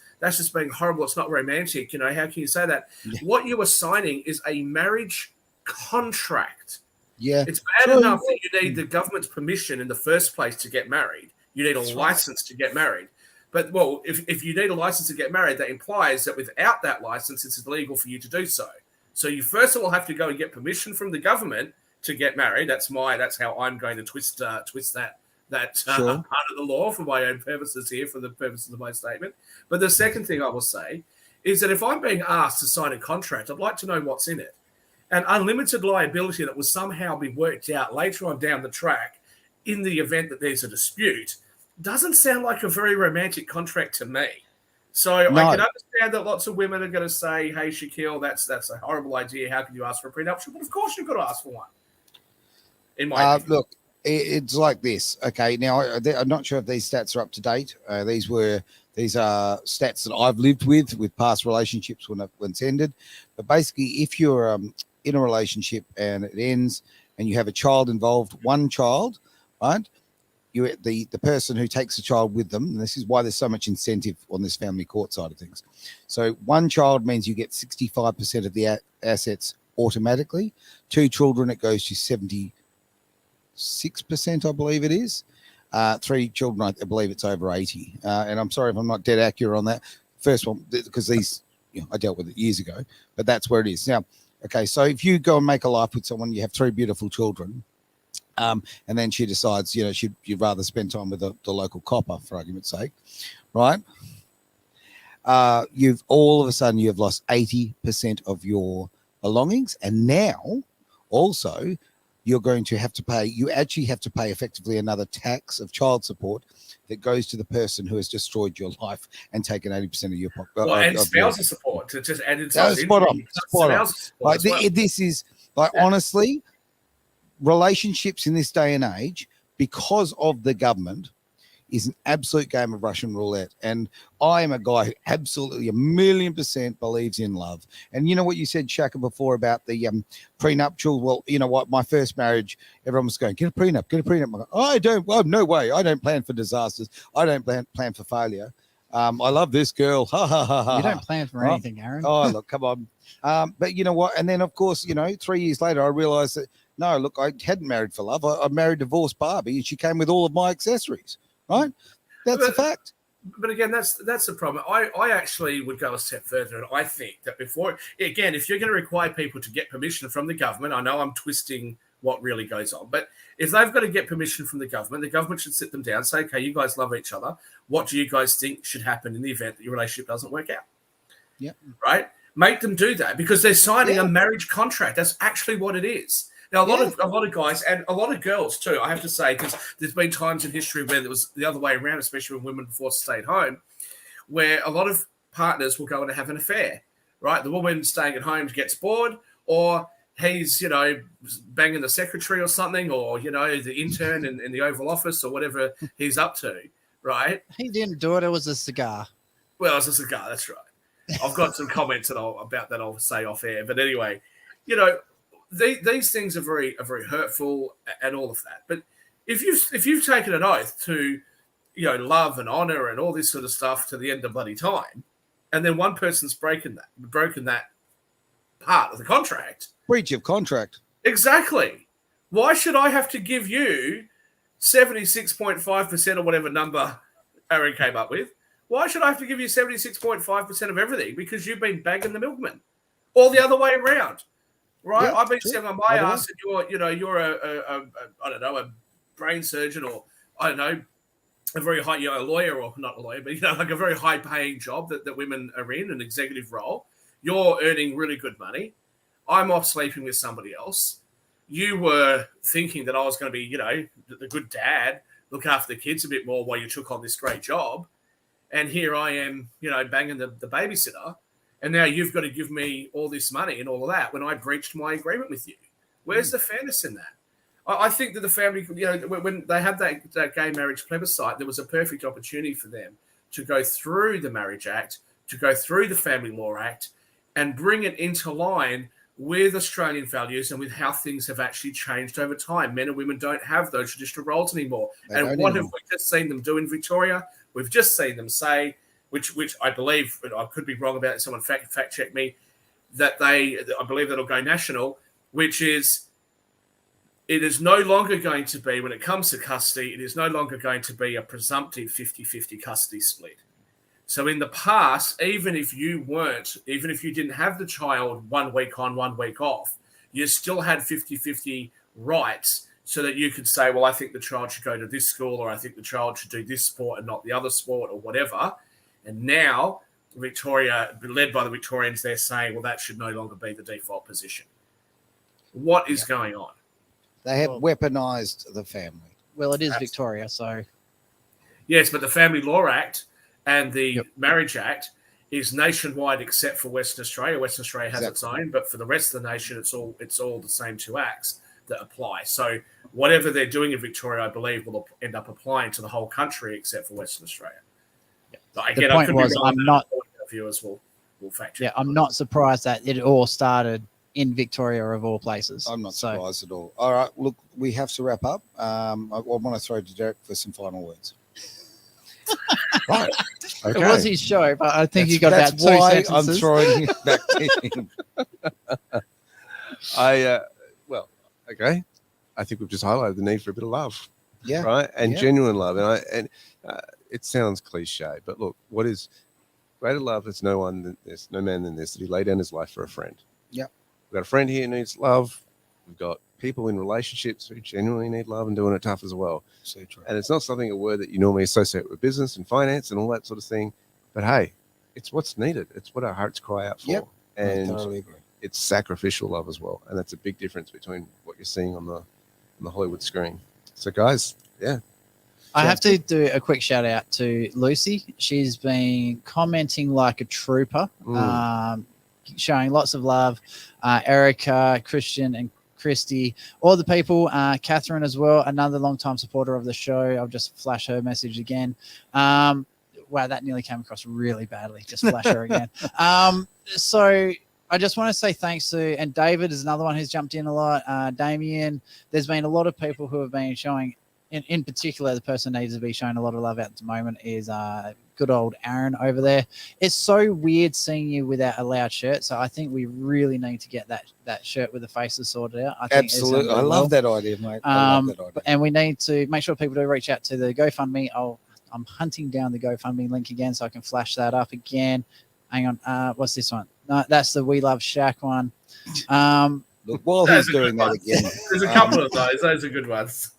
being horrible, it's not romantic, how can you say that? Yeah. What you are signing is a marriage contract. Yeah. It's bad enough that you need the government's permission in the first place to get married. You need a license to get married. But, well, if you need a license to get married, that implies that without that license, it's illegal for you to do so. So you first of all have to go and get permission from the government to get married. That's how I'm going to twist that part of the law for my own purposes here, for the purposes of my statement. But the second thing I will say is that if I'm being asked to sign a contract, I'd like to know what's in it. And unlimited liability that will somehow be worked out later on down the track in the event that there's a dispute doesn't sound like a very romantic contract to me. So I can understand that lots of women are going to say, hey, Shaquille, that's a horrible idea. How can you ask for a prenuptial? But of course you've got to ask for one. In my opinion. Look, it's like this. Okay, now I'm not sure if these stats are up to date. These are stats that I've lived with past relationships when it's ended. But basically, if you're in a relationship and it ends and you have a child involved, one child, right? The person who takes the child with them, and this is why there's so much incentive on this family court side of things. So one child means you get 65% of the assets automatically. Two children, it goes to 76%, I believe it is. Three children, I believe it's over 80. And I'm sorry if I'm not dead accurate on that. First one, because these, I dealt with it years ago, but that's where it is. Now, okay, so if you go and make a life with someone, you have three beautiful children, And then she decides, she'd rather spend time with the local copper, for argument's sake, right? You've all of a sudden you've lost 80% of your belongings, and now also you're going to have to pay. You actually have to pay effectively another tax of child support that goes to the person who has destroyed your life and taken 80% of your pocket. Well, and spousal support to just add spot on. Like this is like honestly, relationships in this day and age, because of the government, is an absolute game of Russian roulette. And I am a guy who absolutely 1,000,000% believes in love. And you know what you said, Shaka, before about the prenuptial? Well, you know what? My first marriage, everyone was going, get a prenup, get a prenup. I'm like, I don't, well, no way. I don't plan for disasters. I don't plan for failure. I love this girl. Ha, ha, ha, ha. You don't plan for anything, Aaron. Oh, look, come on. But you know what? And then, of course, 3 years later, I realized that, no, look, I hadn't married for love. I married divorced Barbie, and she came with all of my accessories. Right, that's a fact. But again, that's the problem. I actually would go a step further, and I think that before, again, if you're going to require people to get permission from the government, I know I'm twisting what really goes on, but if they've got to get permission from the government should sit them down, say, okay, you guys love each other. What do you guys think should happen in the event that your relationship doesn't work out? Yeah, right. Make them do that because they're signing a marriage contract. That's actually what it is. Now, a lot of guys and a lot of girls too, I have to say, because there's been times in history where it was the other way around, especially when women were forced to stay at home, where a lot of partners will go and have an affair, right? The woman staying at home gets bored, or he's, banging the secretary or something, or, the intern in the Oval Office or whatever he's up to, right? He didn't do it. It was a cigar. Well, it was a cigar. That's right. I've got some comments about that I'll say off air. But anyway, these things are very hurtful and all of that. But if you've taken an oath to, love and honor and all this sort of stuff to the end of bloody time, and then one person's broken that part of the contract, breach of contract. Exactly. Why should I have to give you 76.5% or whatever number Aaron came up with? Why should I have to give you 76.5% of everything because you've been bagging the milkman, or the other way around? Right, yeah, I've been sitting on my ass, and you're a I don't know, a brain surgeon, or I don't know, a very high, a lawyer, or not a lawyer, but like a very high paying job that women are in, an executive role. You're earning really good money. I'm off sleeping with somebody else. You were thinking that I was going to be, the good dad, look after the kids a bit more while you took on this great job, and here I am, banging the babysitter. And now you've got to give me all this money and all of that when I breached my agreement with you. Where's the fairness in that? I think that the family, when they had that gay marriage plebiscite, there was a perfect opportunity for them to go through the Marriage Act, to go through the Family Law Act, and bring it into line with Australian values and with how things have actually changed over time. Men and women don't have those traditional roles anymore. And what have we just seen them do in Victoria? We've just seen them say, which I believe, I could be wrong about it, someone fact check me, that I believe that'll go national, which is it is no longer going to be, when it comes to custody, it is no longer going to be a presumptive 50-50 custody split. So in the past, even if you didn't have the child 1 week on, 1 week off, you still had 50-50 rights so that you could say, well, I think the child should go to this school, or I think the child should do this sport and not the other sport, or whatever. And now Victoria, led by the Victorians, they're saying, well, that should no longer be the default position. What is going on? They have weaponized the family. Well, it is Victoria, so. Yes, but the Family Law Act and the Marriage Act is nationwide except for Western Australia. Western Australia has its own, but for the rest of the nation, it's all the same two acts that apply. So whatever they're doing in Victoria, I believe, will end up applying to the whole country except for Western Australia. Again, the point was, I'm not. Viewers will fact check. Yeah, I'm not surprised that it all started in Victoria, of all places. I'm not surprised at all. All right, look, we have to wrap up. I want to throw to Derek for some final words. Right. Okay. It was his show, but I think you got about 2 sentences. I'm throwing it back to him. Okay. I think we've just highlighted the need for a bit of love. Yeah. Right. And genuine love. And it sounds cliche, but look, what is greater love? There's no man than this, that he lay down his life for a friend. Yeah. We've got a friend here who needs love. We've got people in relationships who genuinely need love and doing it tough as well. So true. And it's not a word that you normally associate with business and finance and all that sort of thing. But hey, it's what's needed. It's what our hearts cry out for. Yep. I And totally agree. it's sacrificial love as well. And that's a big difference between what you're seeing on the Hollywood screen. So guys, yeah. I have to do a quick shout out to Lucy. She's been commenting like a trooper, showing lots of love. Erica, Christian, and Christy, all the people, Catherine as well, another long-time supporter of the show. I'll just flash her message again. Wow, that nearly came across really badly. Just flash her again. So I just want to say thanks to, and David is another one who's jumped in a lot. Damien, there's been a lot of people who have been showing, in particular, the person that needs to be showing a lot of love at the moment is good old Aaron over there. It's so weird seeing you without a loud shirt. So I think we really need to get that shirt with the faces sorted out. I think Absolutely. I love that idea, mate. I love that idea. And we need to make sure people do reach out to the GoFundMe. I'm hunting down the GoFundMe link again so I can flash that up again. Hang on. What's this one? No, that's the We Love SHAK one. Look, while he's doing that again. There's a couple of those. Those are good ones.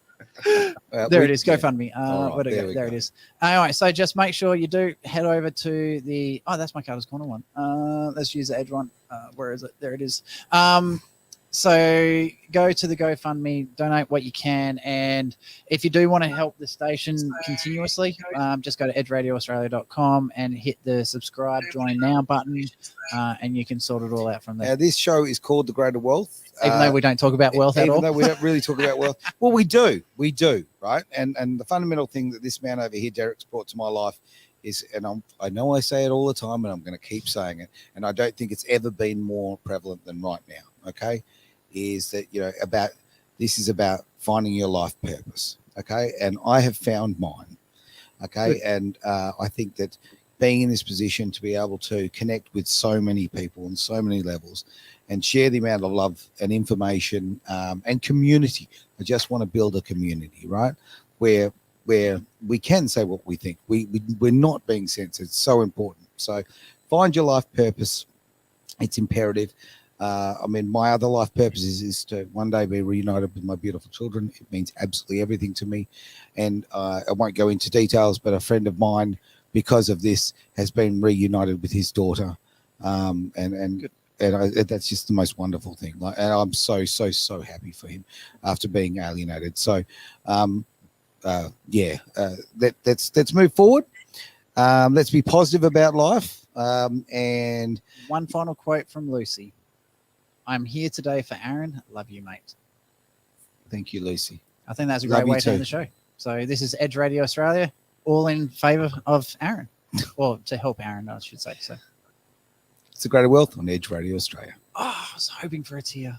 There it is. GoFundMe. Right, there it is. Anyway, so just make sure you do head over to the. Oh, that's my Carter's Corner one. Let's use the Edge one. Where is it? There it is. So go to the GoFundMe, donate what you can, and if you do want to help the station continuously, just go to edgeradioaustralia.com and hit the subscribe, join now button, and you can sort it all out from there. This show is called The Greater Wealth. Even though we don't talk about wealth at all. Even though we don't really talk about wealth. Well, we do, right? And the fundamental thing that this man over here, Derek's brought to my life is, and I know I say it all the time, and I'm going to keep saying it, and I don't think it's ever been more prevalent than right now, okay, is that, this is about finding your life purpose, okay? And I have found mine, okay? Good. And I think that being in this position to be able to connect with so many people on so many levels and share the amount of love and information and community. I just want to build a community, right? Where we can say what we think. We're not being censored. It's so important. So find your life purpose. It's imperative. My other life purpose is to one day be reunited with my beautiful children. It means absolutely everything to me. And I won't go into details, but a friend of mine, because of this, has been reunited with his daughter. That's just the most wonderful thing. And I'm so happy for him after being alienated. So, let's move forward. Let's be positive about life. And one final quote from Lucy. I'm here today for Aaron. Love you, mate. Thank you, Lucy. I think that's a great way to end the show. So this is Edge Radio Australia, all in favour of Aaron, or to help Aaron, I should say. So it's a Greater Wealth on Edge Radio Australia. Oh, I was hoping for a tear.